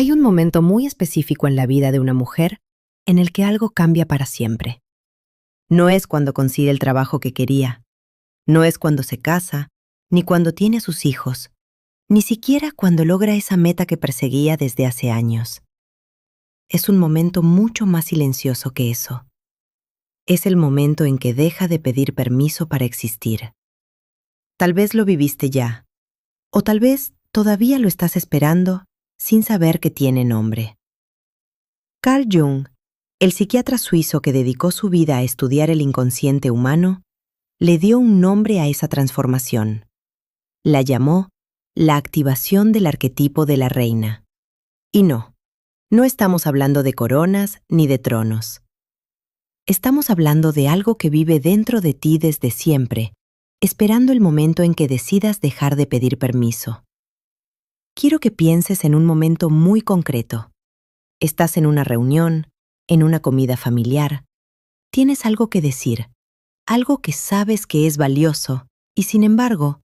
Hay un momento muy específico en la vida de una mujer en el que algo cambia para siempre. No es cuando consigue el trabajo que quería, no es cuando se casa, ni cuando tiene a sus hijos, ni siquiera cuando logra esa meta que perseguía desde hace años. Es un momento mucho más silencioso que eso. Es el momento en que deja de pedir permiso para existir. Tal vez lo viviste ya, o tal vez todavía lo estás esperando sin saber que tiene nombre. Carl Jung, el psiquiatra suizo que dedicó su vida a estudiar el inconsciente humano, le dio un nombre a esa transformación. La llamó la activación del arquetipo de la reina. Y no estamos hablando de coronas ni de tronos. Estamos hablando de algo que vive dentro de ti desde siempre, esperando el momento en que decidas dejar de pedir permiso. Quiero que pienses en un momento muy concreto. Estás en una reunión, en una comida familiar. Tienes algo que decir, algo que sabes que es valioso, y sin embargo,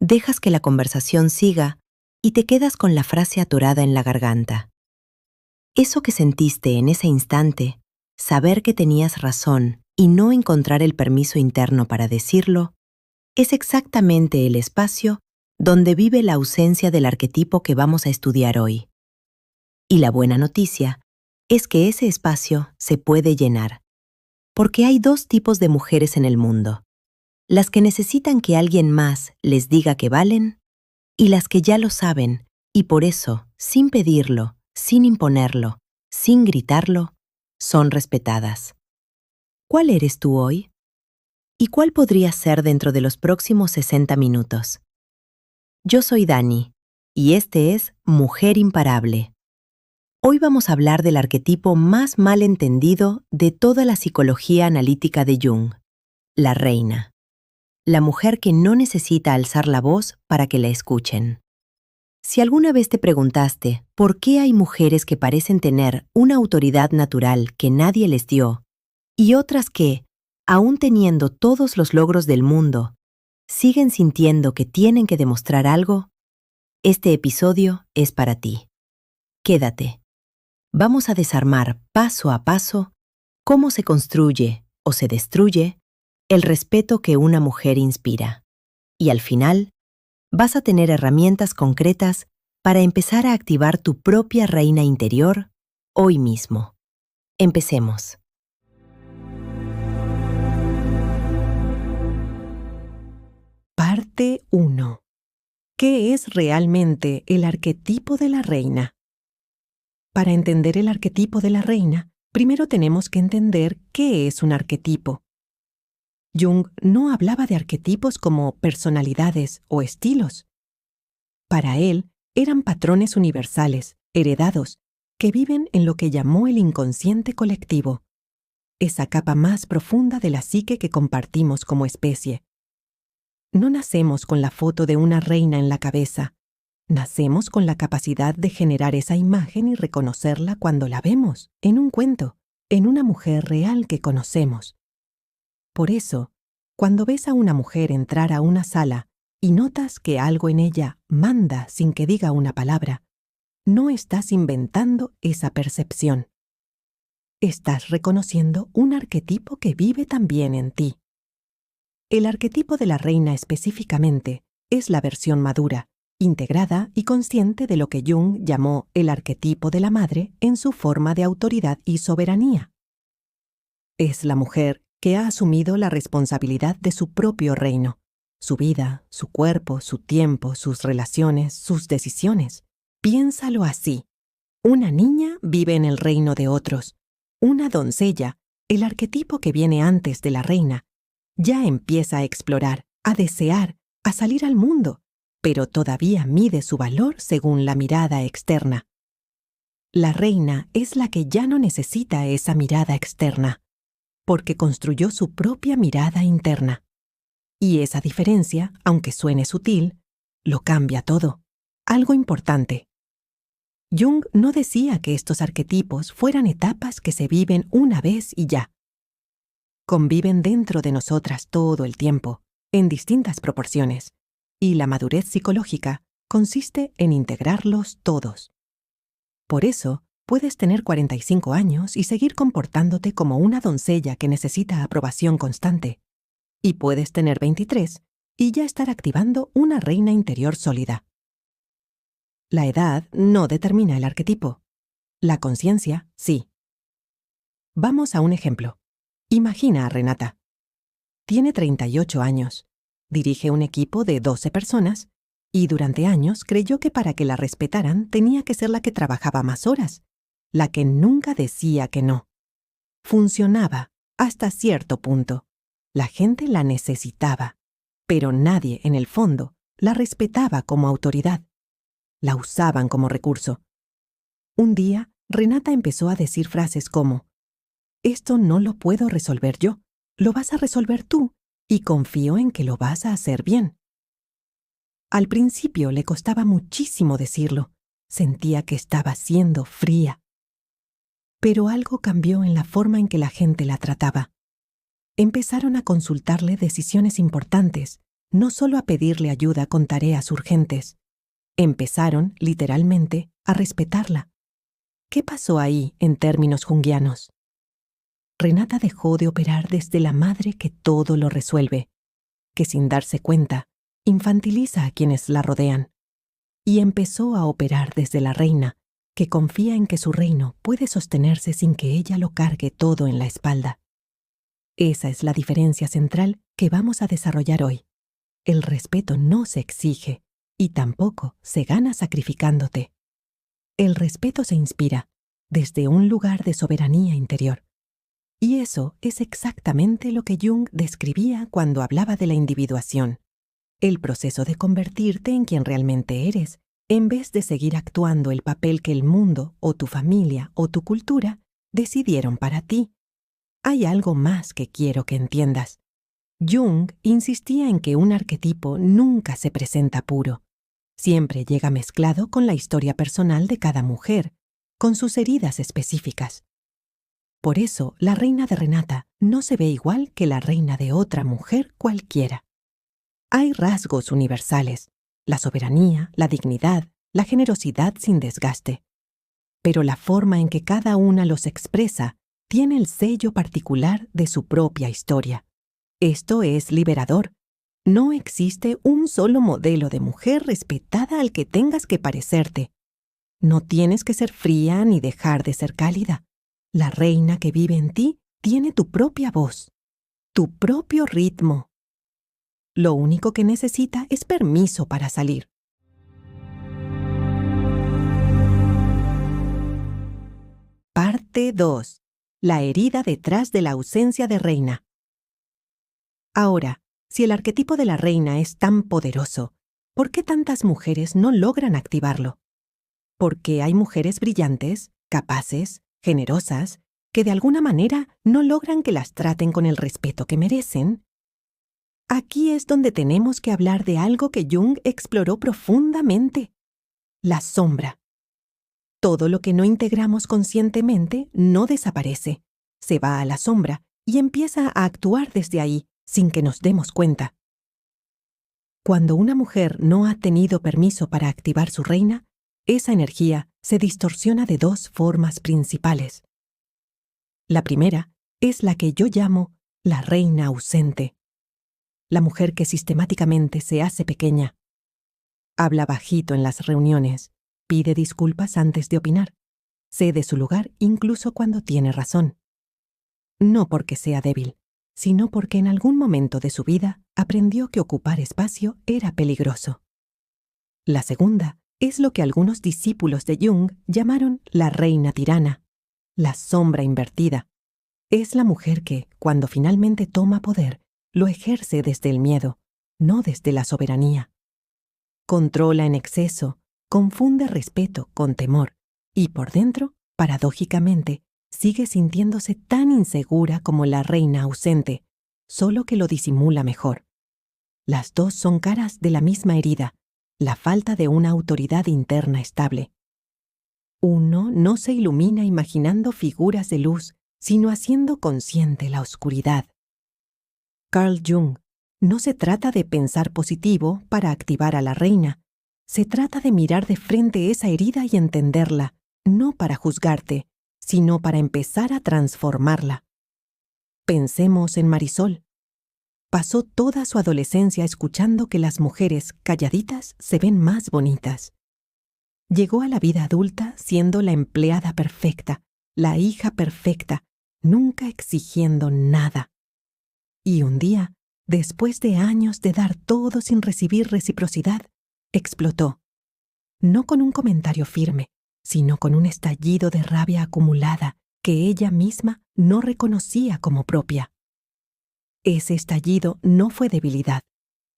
dejas que la conversación siga y te quedas con la frase atorada en la garganta. Eso que sentiste en ese instante, saber que tenías razón y no encontrar el permiso interno para decirlo, es exactamente el espacio donde vive la ausencia del arquetipo que vamos a estudiar hoy. Y la buena noticia es que ese espacio se puede llenar, porque hay dos tipos de mujeres en el mundo: las que necesitan que alguien más les diga que valen, y las que ya lo saben, y por eso, sin pedirlo, sin imponerlo, sin gritarlo, son respetadas. ¿Cuál eres tú hoy? ¿Y cuál podrías ser dentro de los próximos 60 minutos? Yo soy Dani, y este es Mujer Imparable. Hoy vamos a hablar del arquetipo más mal entendido de toda la psicología analítica de Jung, la reina. La mujer que no necesita alzar la voz para que la escuchen. Si alguna vez te preguntaste por qué hay mujeres que parecen tener una autoridad natural que nadie les dio, y otras que, aún teniendo todos los logros del mundo, siguen sintiendo que tienen que demostrar algo, este episodio es para ti. Quédate. Vamos a desarmar paso a paso cómo se construye o se destruye el respeto que una mujer inspira. Y al final, vas a tener herramientas concretas para empezar a activar tu propia reina interior hoy mismo. Empecemos. Parte 1. ¿Qué es realmente el arquetipo de la reina? Para entender el arquetipo de la reina, primero tenemos que entender qué es un arquetipo. Jung no hablaba de arquetipos como personalidades o estilos. Para él, eran patrones universales, heredados, que viven en lo que llamó el inconsciente colectivo, esa capa más profunda de la psique que compartimos como especie. No nacemos con la foto de una reina en la cabeza. Nacemos con la capacidad de generar esa imagen y reconocerla cuando la vemos, en un cuento, en una mujer real que conocemos. Por eso, cuando ves a una mujer entrar a una sala y notas que algo en ella manda sin que diga una palabra, no estás inventando esa percepción. Estás reconociendo un arquetipo que vive también en ti. El arquetipo de la reina específicamente es la versión madura, integrada y consciente de lo que Jung llamó el arquetipo de la madre en su forma de autoridad y soberanía. Es la mujer que ha asumido la responsabilidad de su propio reino, su vida, su cuerpo, su tiempo, sus relaciones, sus decisiones. Piénsalo así. Una niña vive en el reino de otros. Una doncella, el arquetipo que viene antes de la reina, ya empieza a explorar, a desear, a salir al mundo, pero todavía mide su valor según la mirada externa. La reina es la que ya no necesita esa mirada externa, porque construyó su propia mirada interna. Y esa diferencia, aunque suene sutil, lo cambia todo. Algo importante. Jung no decía que estos arquetipos fueran etapas que se viven una vez y ya. Conviven dentro de nosotras todo el tiempo, en distintas proporciones, y la madurez psicológica consiste en integrarlos todos. Por eso, puedes tener 45 años y seguir comportándote como una doncella que necesita aprobación constante. Y puedes tener 23 y ya estar activando una reina interior sólida. La edad no determina el arquetipo. La conciencia, sí. Vamos a un ejemplo. Imagina a Renata. Tiene 38 años, dirige un equipo de 12 personas y durante años creyó que para que la respetaran tenía que ser la que trabajaba más horas, la que nunca decía que no. Funcionaba hasta cierto punto. La gente la necesitaba, pero nadie, en el fondo, la respetaba como autoridad. La usaban como recurso. Un día, Renata empezó a decir frases como: «Esto no lo puedo resolver yo, lo vas a resolver tú, y confío en que lo vas a hacer bien». Al principio le costaba muchísimo decirlo, sentía que estaba siendo fría. Pero algo cambió en la forma en que la gente la trataba. Empezaron a consultarle decisiones importantes, no solo a pedirle ayuda con tareas urgentes. Empezaron, literalmente, a respetarla. ¿Qué pasó ahí en términos junguianos? Renata dejó de operar desde la madre que todo lo resuelve, que sin darse cuenta, infantiliza a quienes la rodean, y empezó a operar desde la reina, que confía en que su reino puede sostenerse sin que ella lo cargue todo en la espalda. Esa es la diferencia central que vamos a desarrollar hoy. El respeto no se exige y tampoco se gana sacrificándote. El respeto se inspira desde un lugar de soberanía interior. Y eso es exactamente lo que Jung describía cuando hablaba de la individuación, el proceso de convertirte en quien realmente eres, en vez de seguir actuando el papel que el mundo o tu familia o tu cultura decidieron para ti. Hay algo más que quiero que entiendas. Jung insistía en que un arquetipo nunca se presenta puro. Siempre llega mezclado con la historia personal de cada mujer, con sus heridas específicas. Por eso, la reina de Renata no se ve igual que la reina de otra mujer cualquiera. Hay rasgos universales: la soberanía, la dignidad, la generosidad sin desgaste. Pero la forma en que cada una los expresa tiene el sello particular de su propia historia. Esto es liberador. No existe un solo modelo de mujer respetada al que tengas que parecerte. No tienes que ser fría ni dejar de ser cálida. La reina que vive en ti tiene tu propia voz, tu propio ritmo. Lo único que necesita es permiso para salir. Parte 2. La herida detrás de la ausencia de reina. Ahora, si el arquetipo de la reina es tan poderoso, ¿por qué tantas mujeres no logran activarlo? Porque hay mujeres brillantes, capaces, generosas, que de alguna manera no logran que las traten con el respeto que merecen. Aquí es donde tenemos que hablar de algo que Jung exploró profundamente: la sombra. Todo lo que no integramos conscientemente no desaparece, se va a la sombra y empieza a actuar desde ahí, sin que nos demos cuenta. Cuando una mujer no ha tenido permiso para activar su reina, esa energía se distorsiona de dos formas principales. La primera es la que yo llamo la reina ausente. La mujer que sistemáticamente se hace pequeña. Habla bajito en las reuniones, pide disculpas antes de opinar, cede su lugar incluso cuando tiene razón. No porque sea débil, sino porque en algún momento de su vida aprendió que ocupar espacio era peligroso. La segunda es lo que algunos discípulos de Jung llamaron la reina tirana, la sombra invertida. Es la mujer que, cuando finalmente toma poder, lo ejerce desde el miedo, no desde la soberanía. Controla en exceso, confunde respeto con temor y por dentro, paradójicamente, sigue sintiéndose tan insegura como la reina ausente, solo que lo disimula mejor. Las dos son caras de la misma herida, la falta de una autoridad interna estable. Uno no se ilumina imaginando figuras de luz, sino haciendo consciente la oscuridad. Carl Jung: no se trata de pensar positivo para activar a la reina, se trata de mirar de frente esa herida y entenderla, no para juzgarte, sino para empezar a transformarla. Pensemos en Marisol. Pasó toda su adolescencia escuchando que las mujeres calladitas se ven más bonitas. Llegó a la vida adulta siendo la empleada perfecta, la hija perfecta, nunca exigiendo nada. Y un día, después de años de dar todo sin recibir reciprocidad, explotó. No con un comentario firme, sino con un estallido de rabia acumulada que ella misma no reconocía como propia. Ese estallido no fue debilidad,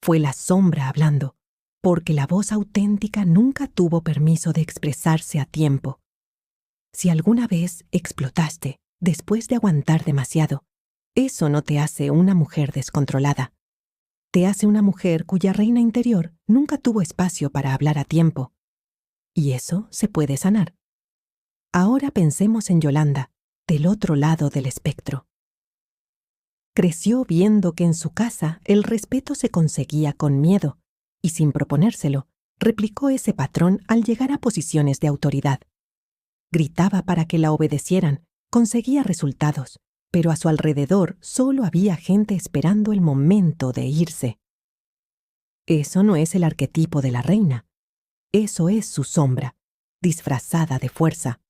fue la sombra hablando, porque la voz auténtica nunca tuvo permiso de expresarse a tiempo. Si alguna vez explotaste después de aguantar demasiado, eso no te hace una mujer descontrolada. Te hace una mujer cuya reina interior nunca tuvo espacio para hablar a tiempo. Y eso se puede sanar. Ahora pensemos en Yolanda, del otro lado del espectro. Creció viendo que en su casa el respeto se conseguía con miedo, y sin proponérselo, replicó ese patrón al llegar a posiciones de autoridad. Gritaba para que la obedecieran, conseguía resultados, pero a su alrededor solo había gente esperando el momento de irse. Eso no es el arquetipo de la reina. Eso es su sombra, disfrazada de fuerza.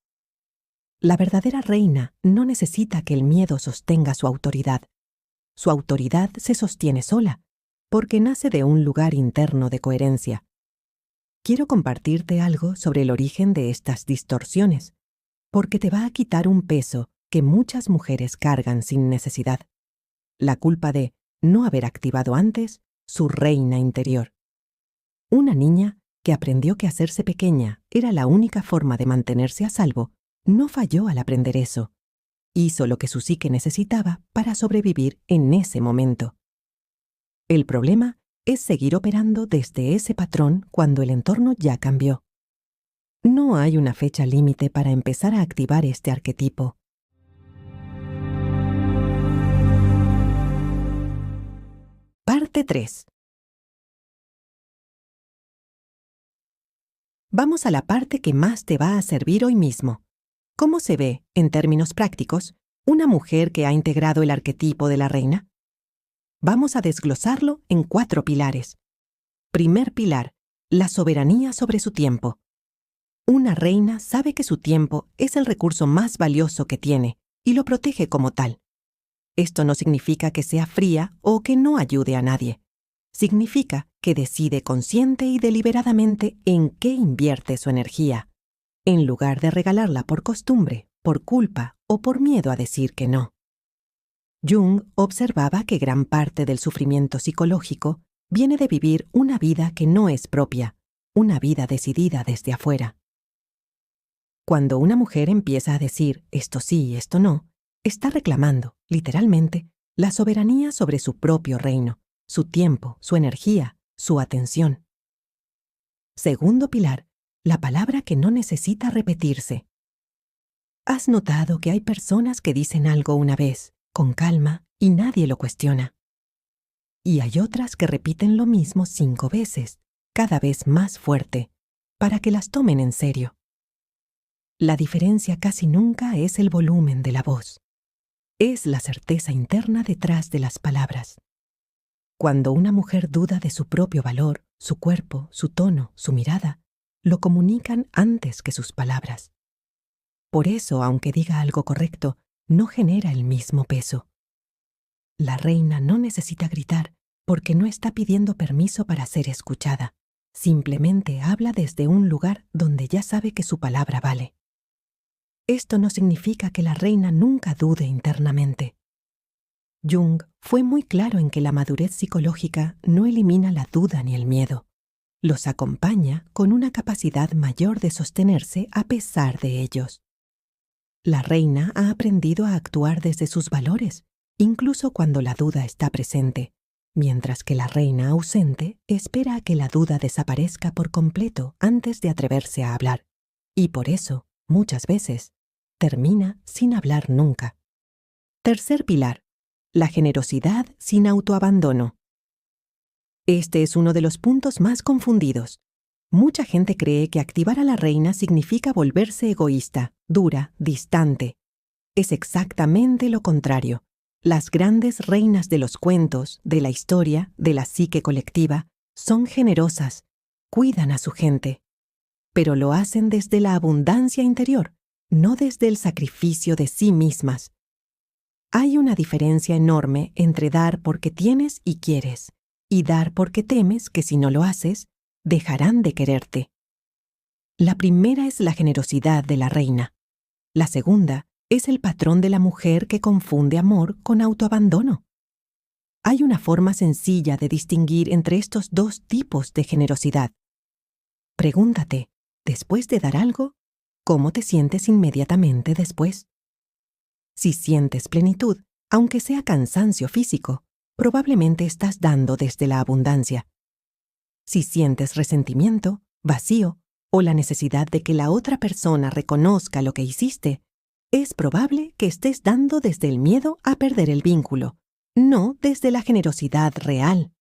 La verdadera reina no necesita que el miedo sostenga su autoridad. Su autoridad se sostiene sola, porque nace de un lugar interno de coherencia. Quiero compartirte algo sobre el origen de estas distorsiones, porque te va a quitar un peso que muchas mujeres cargan sin necesidad. La culpa de no haber activado antes su reina interior. Una niña que aprendió que hacerse pequeña era la única forma de mantenerse a salvo, no falló al aprender eso. Hizo lo que su psique necesitaba para sobrevivir en ese momento. El problema es seguir operando desde ese patrón cuando el entorno ya cambió. No hay una fecha límite para empezar a activar este arquetipo. Parte 3. Vamos a la parte que más te va a servir hoy mismo. ¿Cómo se ve, en términos prácticos, una mujer que ha integrado el arquetipo de la reina? Vamos a desglosarlo en 4 pilares. Primer pilar, la soberanía sobre su tiempo. Una reina sabe que su tiempo es el recurso más valioso que tiene y lo protege como tal. Esto no significa que sea fría o que no ayude a nadie. Significa que decide consciente y deliberadamente en qué invierte su energía, en lugar de regalarla por costumbre, por culpa o por miedo a decir que no. Jung observaba que gran parte del sufrimiento psicológico viene de vivir una vida que no es propia, una vida decidida desde afuera. Cuando una mujer empieza a decir esto sí y esto no, está reclamando, literalmente, la soberanía sobre su propio reino, su tiempo, su energía, su atención. Segundo pilar, la palabra que no necesita repetirse. ¿Has notado que hay personas que dicen algo una vez, con calma, y nadie lo cuestiona? Y hay otras que repiten lo mismo 5 veces, cada vez más fuerte, para que las tomen en serio. La diferencia casi nunca es el volumen de la voz. Es la certeza interna detrás de las palabras. Cuando una mujer duda de su propio valor, su cuerpo, su tono, su mirada, lo comunican antes que sus palabras. Por eso, aunque diga algo correcto, no genera el mismo peso. La reina no necesita gritar porque no está pidiendo permiso para ser escuchada. Simplemente habla desde un lugar donde ya sabe que su palabra vale. Esto no significa que la reina nunca dude internamente. Jung fue muy claro en que la madurez psicológica no elimina la duda ni el miedo. Los acompaña con una capacidad mayor de sostenerse a pesar de ellos. La reina ha aprendido a actuar desde sus valores, incluso cuando la duda está presente, mientras que la reina ausente espera a que la duda desaparezca por completo antes de atreverse a hablar. Y por eso, muchas veces, termina sin hablar nunca. Tercer pilar, la generosidad sin autoabandono. Este es uno de los puntos más confundidos. Mucha gente cree que activar a la reina significa volverse egoísta, dura, distante. Es exactamente lo contrario. Las grandes reinas de los cuentos, de la historia, de la psique colectiva, son generosas, cuidan a su gente, pero lo hacen desde la abundancia interior, no desde el sacrificio de sí mismas. Hay una diferencia enorme entre dar porque tienes y quieres, y dar porque temes que si no lo haces, dejarán de quererte. La primera es la generosidad de la reina. La segunda es el patrón de la mujer que confunde amor con autoabandono. Hay una forma sencilla de distinguir entre estos dos tipos de generosidad. Pregúntate, después de dar algo, ¿cómo te sientes inmediatamente después? Si sientes plenitud, aunque sea cansancio físico, probablemente estás dando desde la abundancia. Si sientes resentimiento, vacío o la necesidad de que la otra persona reconozca lo que hiciste, es probable que estés dando desde el miedo a perder el vínculo, no desde la generosidad real.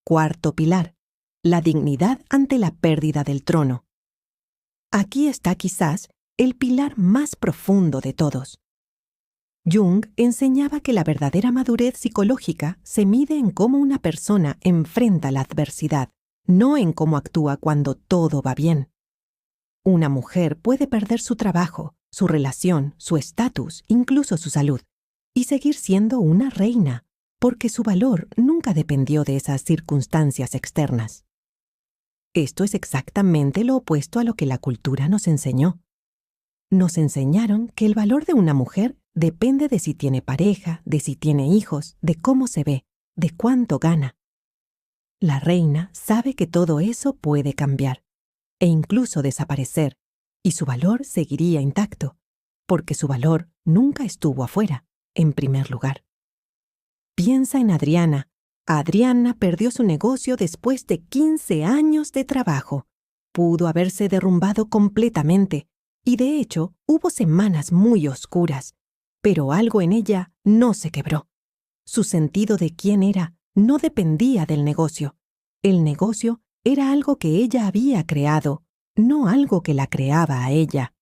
Cuarto pilar: la dignidad ante la pérdida del trono. Aquí está quizás el pilar más profundo de todos. Jung enseñaba que la verdadera madurez psicológica se mide en cómo una persona enfrenta la adversidad, no en cómo actúa cuando todo va bien. Una mujer puede perder su trabajo, su relación, su estatus, incluso su salud, y seguir siendo una reina, porque su valor nunca dependió de esas circunstancias externas. Esto es exactamente lo opuesto a lo que la cultura nos enseñó. Nos enseñaron que el valor de una mujer depende de si tiene pareja, de si tiene hijos, de cómo se ve, de cuánto gana. La reina sabe que todo eso puede cambiar, e incluso desaparecer, y su valor seguiría intacto, porque su valor nunca estuvo afuera, en primer lugar. Piensa en Adriana. Adriana perdió su negocio después de 15 años de trabajo. Pudo haberse derrumbado completamente, y de hecho hubo semanas muy oscuras, pero algo en ella no se quebró. Su sentido de quién era no dependía del negocio. El negocio era algo que ella había creado, no algo que la creaba a ella.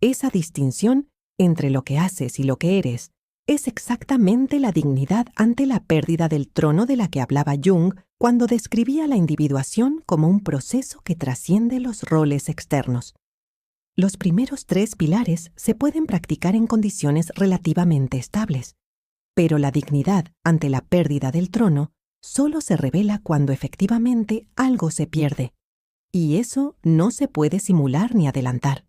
Esa distinción entre lo que haces y lo que eres es exactamente la dignidad ante la pérdida del trono de la que hablaba Jung cuando describía la individuación como un proceso que trasciende los roles externos. Los primeros 3 pilares se pueden practicar en condiciones relativamente estables, pero la dignidad ante la pérdida del trono solo se revela cuando efectivamente algo se pierde, y eso no se puede simular ni adelantar.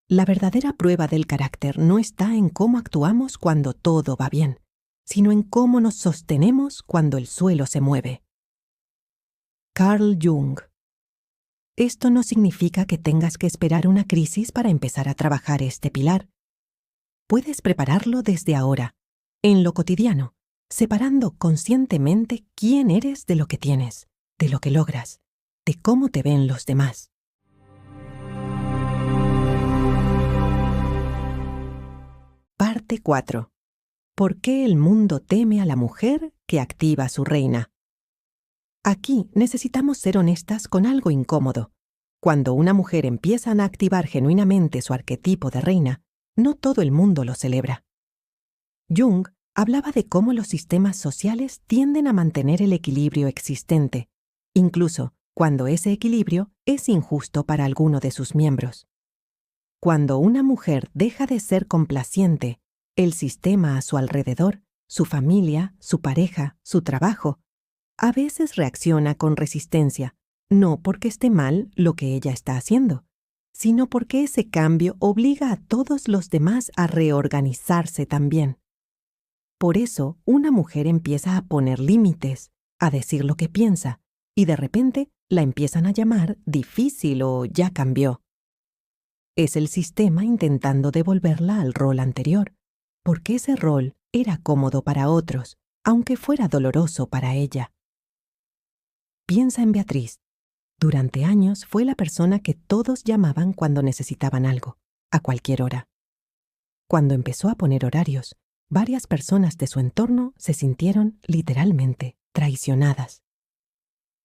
La verdadera prueba del carácter no está en cómo actuamos cuando todo va bien, sino en cómo nos sostenemos cuando el suelo se mueve. Carl Jung. Esto no significa que tengas que esperar una crisis para empezar a trabajar este pilar. Puedes prepararlo desde ahora, en lo cotidiano, separando conscientemente quién eres de lo que tienes, de lo que logras, de cómo te ven los demás. Parte 4. ¿Por qué el mundo teme a la mujer que activa su reina? Aquí necesitamos ser honestas con algo incómodo. Cuando una mujer empieza a activar genuinamente su arquetipo de reina, no todo el mundo lo celebra. Jung hablaba de cómo los sistemas sociales tienden a mantener el equilibrio existente, incluso cuando ese equilibrio es injusto para alguno de sus miembros. Cuando una mujer deja de ser complaciente, el sistema a su alrededor, su familia, su pareja, su trabajo, a veces reacciona con resistencia, no porque esté mal lo que ella está haciendo, sino porque ese cambio obliga a todos los demás a reorganizarse también. Por eso, una mujer empieza a poner límites, a decir lo que piensa, y de repente la empiezan a llamar difícil o ya cambió. Es el sistema intentando devolverla al rol anterior, porque ese rol era cómodo para otros, aunque fuera doloroso para ella. Piensa en Beatriz. Durante años fue la persona que todos llamaban cuando necesitaban algo, a cualquier hora. Cuando empezó a poner horarios, varias personas de su entorno se sintieron, literalmente, traicionadas.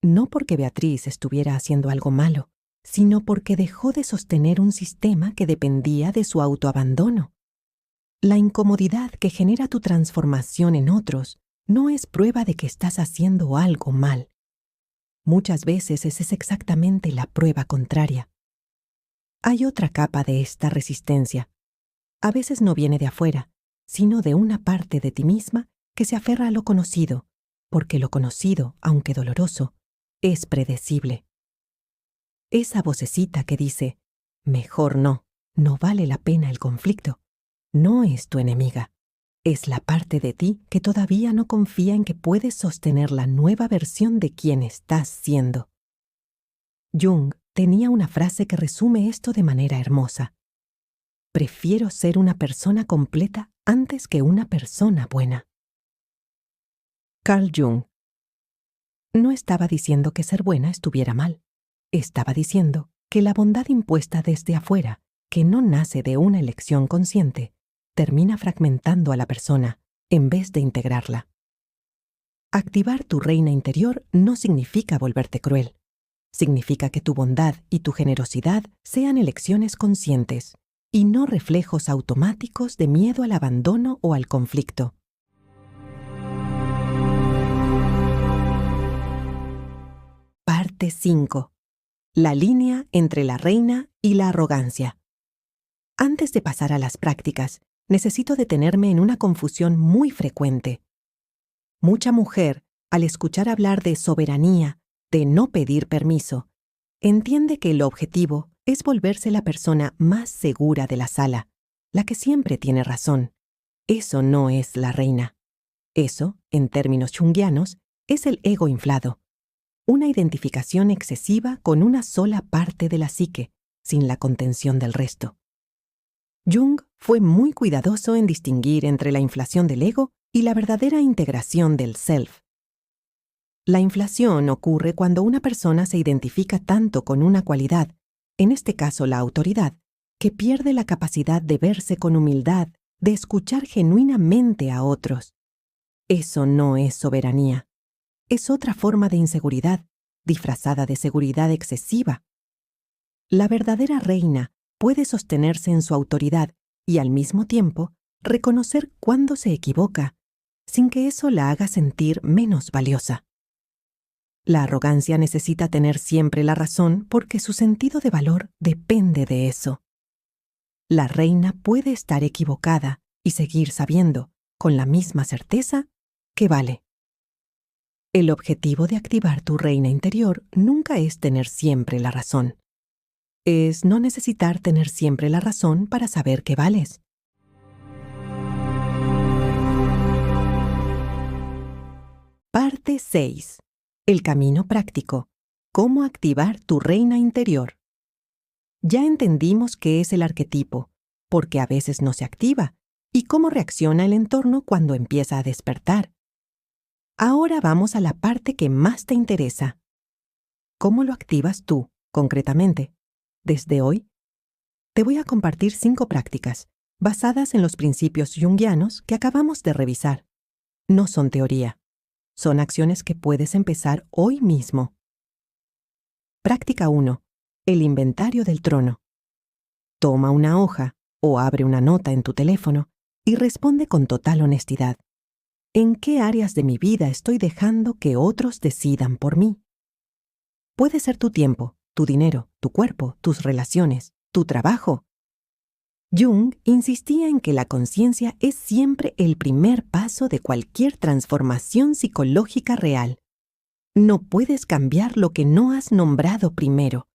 no porque Beatriz estuviera haciendo algo malo, sino porque dejó de sostener un sistema que dependía de su autoabandono. La incomodidad que genera tu transformación en otros no es prueba de que estás haciendo algo mal. Muchas veces esa es exactamente la prueba contraria. Hay otra capa de esta resistencia. A veces no viene de afuera, sino de una parte de ti misma que se aferra a lo conocido, porque lo conocido, aunque doloroso, es predecible. Esa vocecita que dice, mejor no, no vale la pena el conflicto, no es tu enemiga. Es la parte de ti que todavía no confía en que puedes sostener la nueva versión de quien estás siendo. Jung tenía una frase que resume esto de manera hermosa. Prefiero ser una persona completa antes que una persona buena. Carl Jung no estaba diciendo que ser buena estuviera mal. Estaba diciendo que la bondad impuesta desde afuera, que no nace de una elección consciente, termina fragmentando a la persona en vez de integrarla. Activar tu reina interior no significa volverte cruel. Significa que tu bondad y tu generosidad sean elecciones conscientes y no reflejos automáticos de miedo al abandono o al conflicto. Parte 5. La línea entre la reina y la arrogancia. Antes de pasar a las prácticas, necesito detenerme en una confusión muy frecuente. Mucha mujer, al escuchar hablar de soberanía, de no pedir permiso, entiende que el objetivo es volverse la persona más segura de la sala, la que siempre tiene razón. Eso no es la reina. Eso, en términos junguianos, es el ego inflado. Una identificación excesiva con una sola parte de la psique, sin la contención del resto. Jung fue muy cuidadoso en distinguir entre la inflación del ego y la verdadera integración del self. La inflación ocurre cuando una persona se identifica tanto con una cualidad, en este caso la autoridad, que pierde la capacidad de verse con humildad, de escuchar genuinamente a otros. Eso no es soberanía. Es otra forma de inseguridad, disfrazada de seguridad excesiva. La verdadera reina puede sostenerse en su autoridad y al mismo tiempo reconocer cuándo se equivoca, sin que eso la haga sentir menos valiosa. La arrogancia necesita tener siempre la razón porque su sentido de valor depende de eso. La reina puede estar equivocada y seguir sabiendo, con la misma certeza, que vale. El objetivo de activar tu reina interior nunca es tener siempre la razón. Es no necesitar tener siempre la razón para saber que vales. Parte 6. El camino práctico. ¿Cómo activar tu reina interior? Ya entendimos qué es el arquetipo, por qué a veces no se activa, y cómo reacciona el entorno cuando empieza a despertar. Ahora vamos a la parte que más te interesa. ¿Cómo lo activas tú, concretamente? Desde hoy, te voy a compartir 5 prácticas, basadas en los principios junguianos que acabamos de revisar. No son teoría. Son acciones que puedes empezar hoy mismo. Práctica 1. El inventario del trono. Toma una hoja o abre una nota en tu teléfono y responde con total honestidad. ¿En qué áreas de mi vida estoy dejando que otros decidan por mí? Puede ser tu tiempo, tu dinero, tu cuerpo, tus relaciones, tu trabajo. Jung insistía en que la conciencia es siempre el primer paso de cualquier transformación psicológica real. No puedes cambiar lo que no has nombrado primero.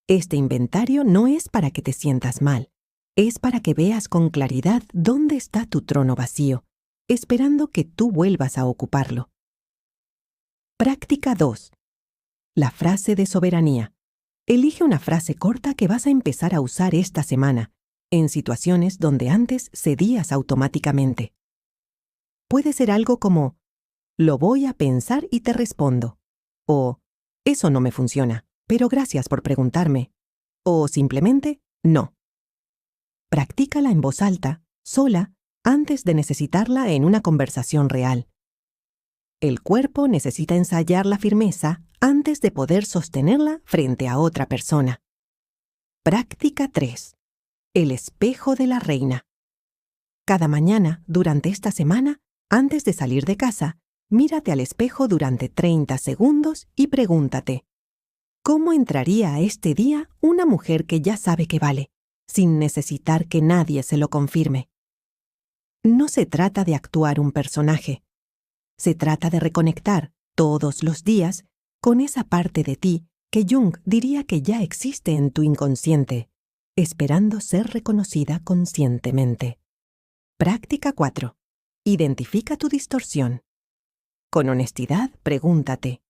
Este inventario no es para que te sientas mal, es para que veas con claridad dónde está tu trono vacío, esperando que tú vuelvas a ocuparlo. Práctica 2. La frase de soberanía. Elige una frase corta que vas a empezar a usar esta semana, en situaciones donde antes cedías automáticamente. Puede ser algo como, lo voy a pensar y te respondo, o, eso no me funciona, pero gracias por preguntarme, o simplemente, no. Practícala en voz alta, sola, antes de necesitarla en una conversación real. El cuerpo necesita ensayar la firmeza antes de poder sostenerla frente a otra persona. Práctica 3. El espejo de la reina. Cada mañana, durante esta semana, antes de salir de casa, mírate al espejo durante 30 segundos y pregúntate: ¿cómo entraría a este día una mujer que ya sabe que vale, sin necesitar que nadie se lo confirme? No se trata de actuar un personaje. Se trata de reconectar todos los días con esa parte de ti que Jung diría que ya existe en tu inconsciente, esperando ser reconocida conscientemente. Práctica 4. Identifica tu distorsión. Con honestidad, pregúntate: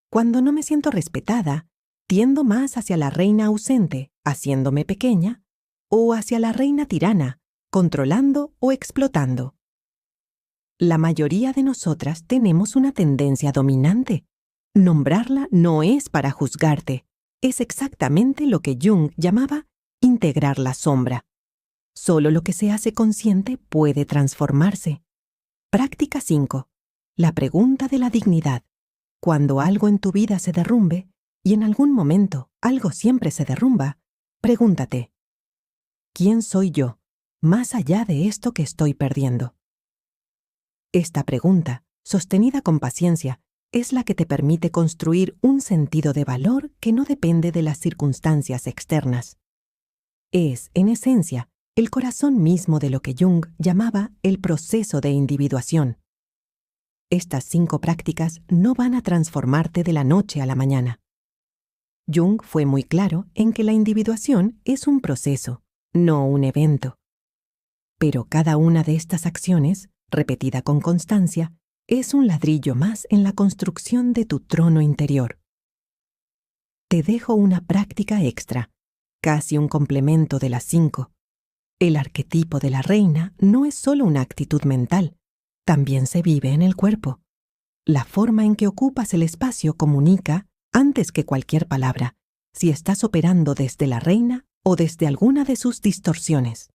cuando no me siento respetada, ¿tiendo más hacia la reina ausente, haciéndome pequeña, o hacia la reina tirana, controlando o explotando? La mayoría de nosotras tenemos una tendencia dominante. Nombrarla no es para juzgarte, es exactamente lo que Jung llamaba integrar la sombra. Solo lo que se hace consciente puede transformarse. Práctica 5. La pregunta de la dignidad. Cuando algo en tu vida se derrumbe, y en algún momento algo siempre se derrumba, pregúntate: ¿quién soy yo, más allá de esto que estoy perdiendo? Esta pregunta, sostenida con paciencia, es la que te permite construir un sentido de valor que no depende de las circunstancias externas. Es, en esencia, el corazón mismo de lo que Jung llamaba el proceso de individuación. Estas 5 prácticas no van a transformarte de la noche a la mañana. Jung fue muy claro en que la individuación es un proceso, no un evento. Pero cada una de estas acciones, repetida con constancia, es un ladrillo más en la construcción de tu trono interior. Te dejo una práctica extra, casi un complemento de las 5. El arquetipo de la reina no es solo una actitud mental, también se vive en el cuerpo. La forma en que ocupas el espacio comunica, antes que cualquier palabra, si estás operando desde la reina o desde alguna de sus distorsiones.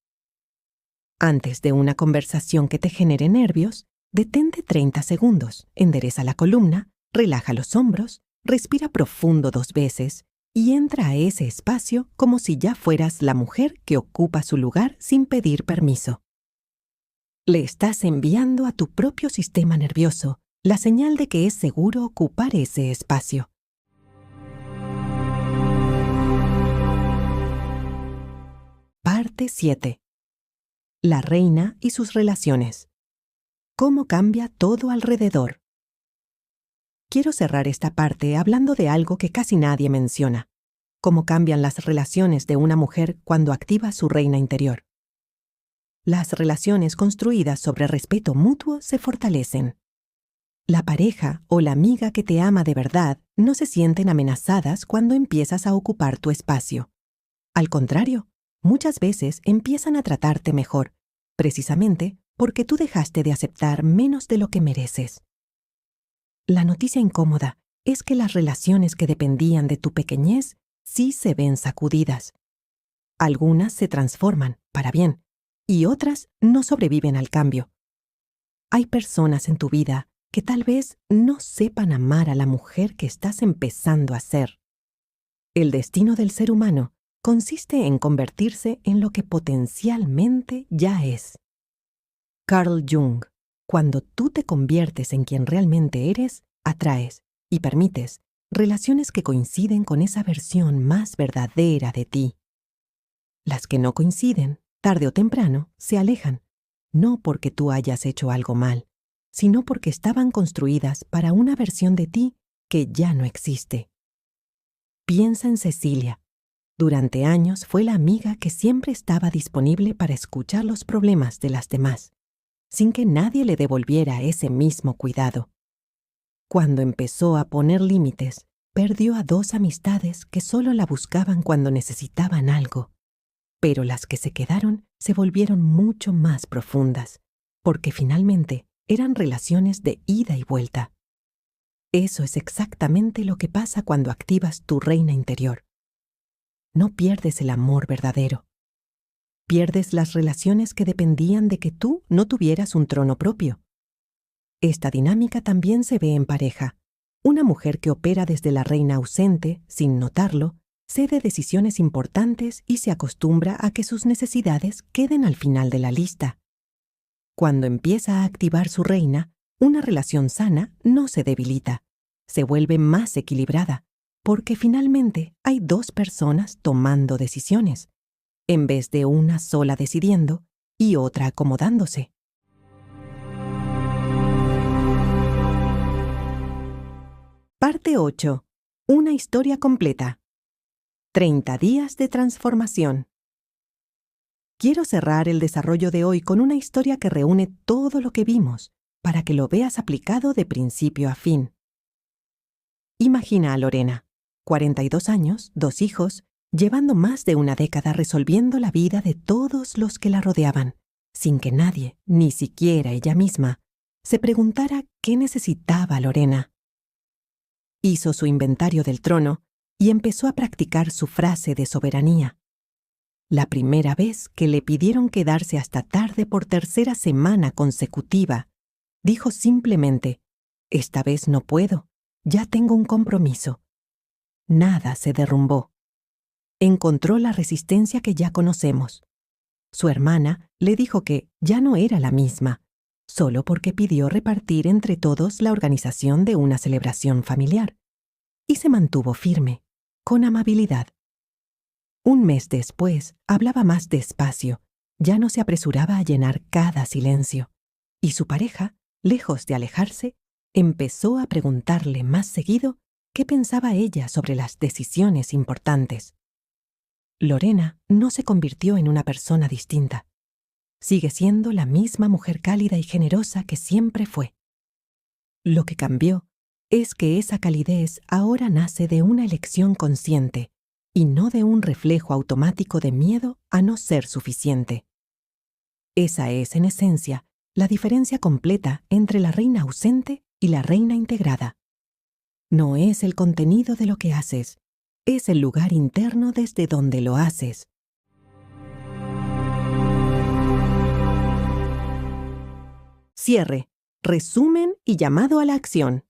Antes de una conversación que te genere nervios, detente 30 segundos, endereza la columna, relaja los hombros, respira profundo 2 veces y entra a ese espacio como si ya fueras la mujer que ocupa su lugar sin pedir permiso. Le estás enviando a tu propio sistema nervioso la señal de que es seguro ocupar ese espacio. Parte 7. La reina y sus relaciones. ¿Cómo cambia todo alrededor? Quiero cerrar esta parte hablando de algo que casi nadie menciona: cómo cambian las relaciones de una mujer cuando activa su reina interior. Las relaciones construidas sobre respeto mutuo se fortalecen. La pareja o la amiga que te ama de verdad no se sienten amenazadas cuando empiezas a ocupar tu espacio. Al contrario, muchas veces empiezan a tratarte mejor, precisamente porque tú dejaste de aceptar menos de lo que mereces. La noticia incómoda es que las relaciones que dependían de tu pequeñez sí se ven sacudidas. Algunas se transforman, para bien, y otras no sobreviven al cambio. Hay personas en tu vida que tal vez no sepan amar a la mujer que estás empezando a ser. El destino del ser humano consiste en convertirse en lo que potencialmente ya es. Carl Jung: cuando tú te conviertes en quien realmente eres, atraes y permites relaciones que coinciden con esa versión más verdadera de ti. Las que no coinciden, tarde o temprano, se alejan, no porque tú hayas hecho algo mal, sino porque estaban construidas para una versión de ti que ya no existe. Piensa en Cecilia. Durante años fue la amiga que siempre estaba disponible para escuchar los problemas de las demás, sin que nadie le devolviera ese mismo cuidado. Cuando empezó a poner límites, perdió a 2 amistades que solo la buscaban cuando necesitaban algo. Pero las que se quedaron se volvieron mucho más profundas, porque finalmente eran relaciones de ida y vuelta. Eso es exactamente lo que pasa cuando activas tu reina interior. No pierdes el amor verdadero. Pierdes las relaciones que dependían de que tú no tuvieras un trono propio. Esta dinámica también se ve en pareja. Una mujer que opera desde la reina ausente, sin notarlo, cede decisiones importantes y se acostumbra a que sus necesidades queden al final de la lista. Cuando empieza a activar su reina, una relación sana no se debilita, se vuelve más equilibrada, porque finalmente hay dos personas tomando decisiones, en vez de una sola decidiendo y otra acomodándose. Parte 8. Una historia completa. 30 días de transformación. Quiero cerrar el desarrollo de hoy con una historia que reúne todo lo que vimos, para que lo veas aplicado de principio a fin. Imagina a Lorena, 42 años, 2 hijos, llevando más de una década resolviendo la vida de todos los que la rodeaban, sin que nadie, ni siquiera ella misma, se preguntara qué necesitaba Lorena. Hizo su inventario del trono y empezó a practicar su frase de soberanía. La primera vez que le pidieron quedarse hasta tarde por tercera semana consecutiva, dijo simplemente, «Esta vez no puedo, ya tengo un compromiso». Nada se derrumbó. Encontró la resistencia que ya conocemos. Su hermana le dijo que ya no era la misma, solo porque pidió repartir entre todos la organización de una celebración familiar. Y se mantuvo firme, con amabilidad. Un mes después, hablaba más despacio, ya no se apresuraba a llenar cada silencio. Y su pareja, lejos de alejarse, empezó a preguntarle más seguido qué pensaba ella sobre las decisiones importantes. Lorena no se convirtió en una persona distinta. Sigue siendo la misma mujer cálida y generosa que siempre fue. Lo que cambió es que esa calidez ahora nace de una elección consciente y no de un reflejo automático de miedo a no ser suficiente. Esa es, en esencia, la diferencia completa entre la reina ausente y la reina integrada. No es el contenido de lo que haces, es el lugar interno desde donde lo haces. Cierre, resumen y llamado a la acción.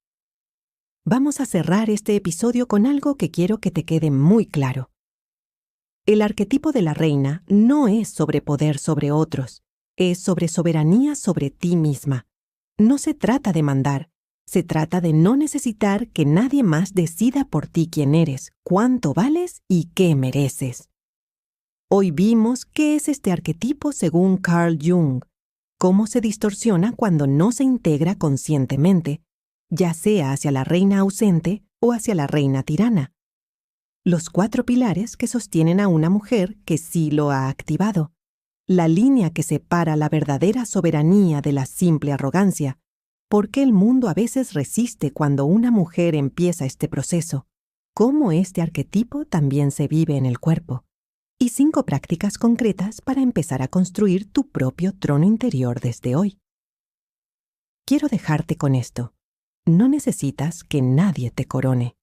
Vamos a cerrar este episodio con algo que quiero que te quede muy claro. El arquetipo de la reina no es sobre poder sobre otros, es sobre soberanía sobre ti misma. No se trata de mandar, se trata de no necesitar que nadie más decida por ti quién eres, cuánto vales y qué mereces. Hoy vimos qué es este arquetipo según Carl Jung, cómo se distorsiona cuando no se integra conscientemente, ya sea hacia la reina ausente o hacia la reina tirana. Los 4 pilares que sostienen a una mujer que sí lo ha activado. La línea que separa la verdadera soberanía de la simple arrogancia. ¿Por qué el mundo a veces resiste cuando una mujer empieza este proceso? Cómo este arquetipo también se vive en el cuerpo. Y 5 prácticas concretas para empezar a construir tu propio trono interior desde hoy. Quiero dejarte con esto. No necesitas que nadie te corone.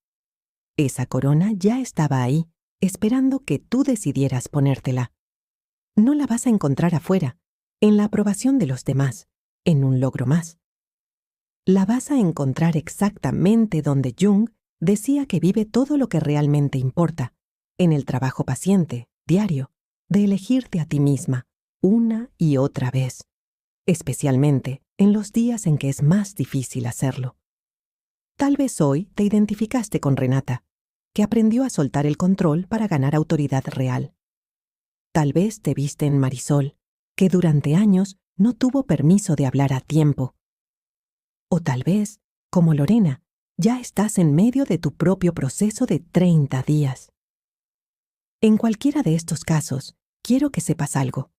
Esa corona ya estaba ahí, esperando que tú decidieras ponértela. No la vas a encontrar afuera, en la aprobación de los demás, en un logro más. La vas a encontrar exactamente donde Jung decía que vive todo lo que realmente importa, en el trabajo paciente, diario, de elegirte a ti misma, una y otra vez, especialmente en los días en que es más difícil hacerlo. Tal vez hoy te identificaste con Renata, que aprendió a soltar el control para ganar autoridad real. Tal vez te viste en Marisol, que durante años no tuvo permiso de hablar a tiempo. O tal vez, como Lorena, ya estás en medio de tu propio proceso de 30 días. En cualquiera de estos casos, quiero que sepas algo.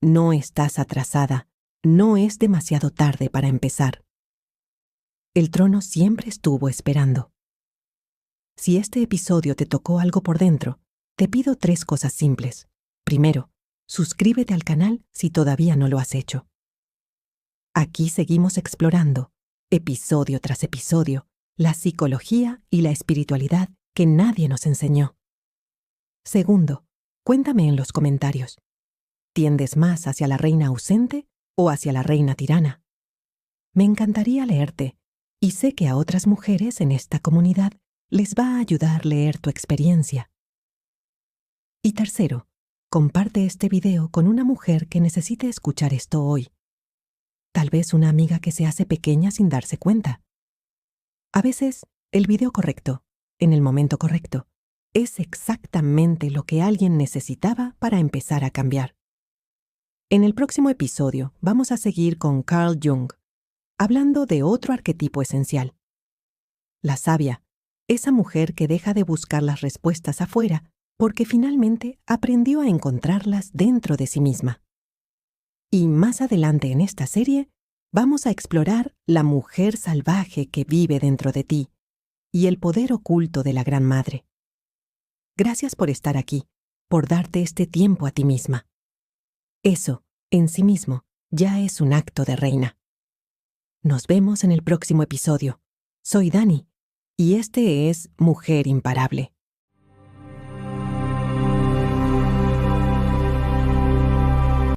No estás atrasada, no es demasiado tarde para empezar. El trono siempre estuvo esperando. Si este episodio te tocó algo por dentro, te pido 3 cosas simples. Primero, suscríbete al canal si todavía no lo has hecho. Aquí seguimos explorando, episodio tras episodio, la psicología y la espiritualidad que nadie nos enseñó. Segundo, cuéntame en los comentarios. ¿Tiendes más hacia la reina ausente o hacia la reina tirana? Me encantaría leerte, y sé que a otras mujeres en esta comunidad les va a ayudar leer tu experiencia. Y tercero, comparte este video con una mujer que necesite escuchar esto hoy. Tal vez una amiga que se hace pequeña sin darse cuenta. A veces, el video correcto, en el momento correcto, es exactamente lo que alguien necesitaba para empezar a cambiar. En el próximo episodio vamos a seguir con Carl Jung, hablando de otro arquetipo esencial. La sabia, esa mujer que deja de buscar las respuestas afuera porque finalmente aprendió a encontrarlas dentro de sí misma. Y más adelante en esta serie, vamos a explorar la mujer salvaje que vive dentro de ti y el poder oculto de la Gran Madre. Gracias por estar aquí, por darte este tiempo a ti misma. Eso, en sí mismo, ya es un acto de reina. Nos vemos en el próximo episodio. Soy Dani, y este es Mujer Imparable.